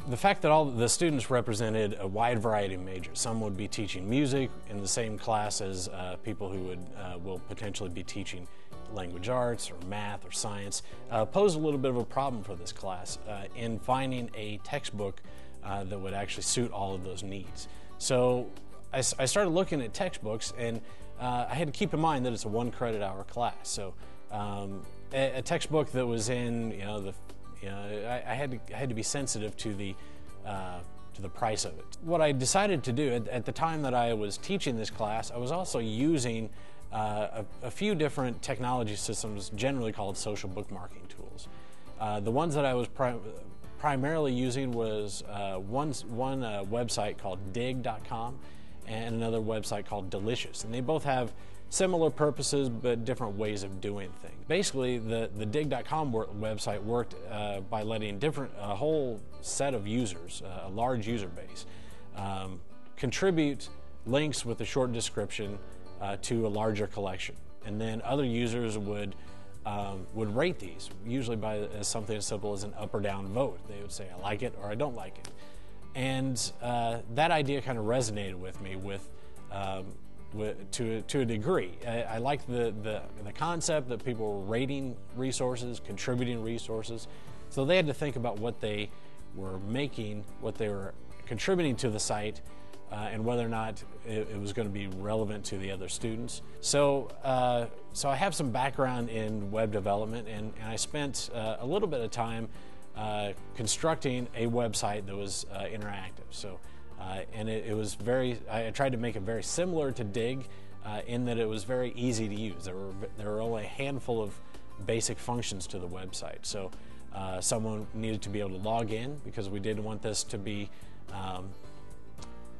The fact that all the students represented a wide variety of majors. Some would be teaching music in the same class as people who will potentially be teaching language arts or math or science, posed a little bit of a problem for this class in finding a textbook that would actually suit all of those needs. So I started looking at textbooks, and I had to keep in mind that it's a 1 credit hour class. So a textbook that was in, I had to be sensitive to the price of it. What I decided to do at the time that I was teaching this class, I was also using a few different technology systems, generally called social bookmarking tools. The ones that I was primarily using was one website called dig.com and another website called Delicious, and they both have similar purposes but different ways of doing things. Basically, the dig.com website worked by letting a whole set of users, a large user base, contribute links with a short description to a larger collection, and then other users would rate these, usually by something as simple as an up or down vote. They would say, I like it or I don't like it. And that idea kind of resonated with me to a degree. I liked the concept that people were rating resources, contributing resources, so they had to think about what they were making, what they were contributing to the site, and whether or not it was going to be relevant to the other students. So I have some background in web development, and I spent a little bit of time constructing a website that was interactive. So, and I tried to make it very similar to Dig in that it was very easy to use. There were only a handful of basic functions to the website. So someone needed to be able to log in, because we did want this to be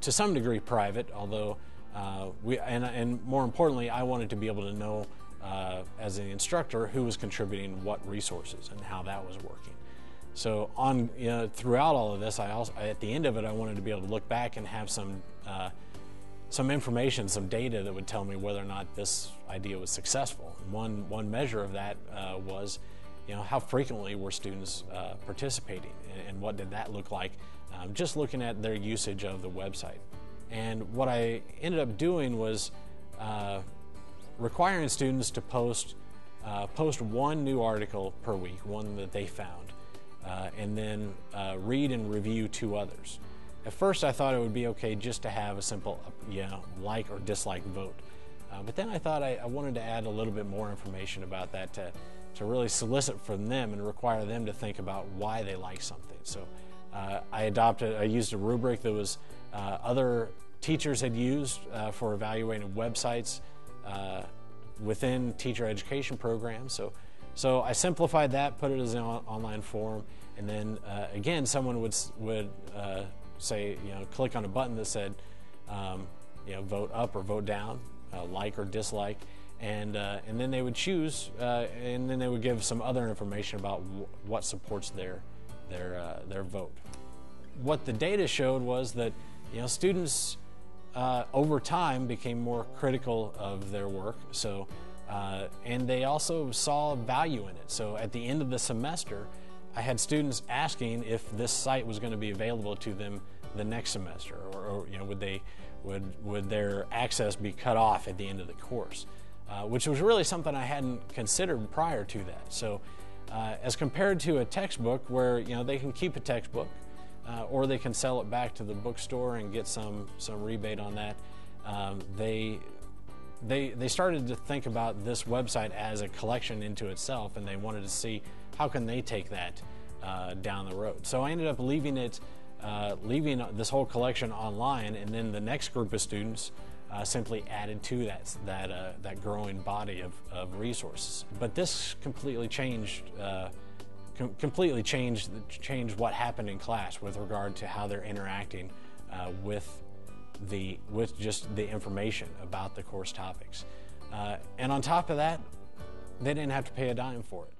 to some degree private, although and more importantly, I wanted to be able to know as an instructor who was contributing what resources and how that was working. So throughout all of this, at the end of it, I wanted to be able to look back and have some information, some data that would tell me whether or not this idea was successful. And one measure of that was, how frequently were students participating, and what did that look like? Just looking at their usage of the website. And what I ended up doing was requiring students to post one new article per week, one that they found, and then read and review 2 others. At first I thought it would be okay just to have a simple like or dislike vote. But then I thought I wanted to add a little bit more information about that to really solicit from them and require them to think about why they like something. So I used a rubric that was other teachers had used for evaluating websites within teacher education programs. So I simplified that, put it as an online form, and then again, someone would say, click on a button that said, vote up or vote down, like or dislike, and then they would choose, and then they would give some other information about what supports their vote. What the data showed was that students over time became more critical of their work. So. And they also saw value in it. So at the end of the semester, I had students asking if this site was going to be available to them the next semester, or would their access be cut off at the end of the course, which was really something I hadn't considered prior to that. So as compared to a textbook where they can keep a textbook, or they can sell it back to the bookstore and get some rebate on that, they started to think about this website as a collection into itself, and they wanted to see how can they take that down the road. So I ended up leaving this whole collection online, and then the next group of students simply added to that growing body of resources. But this completely changed what happened in class with regard to how they're interacting with just the information about the course topics. And on top of that, they didn't have to pay a dime for it.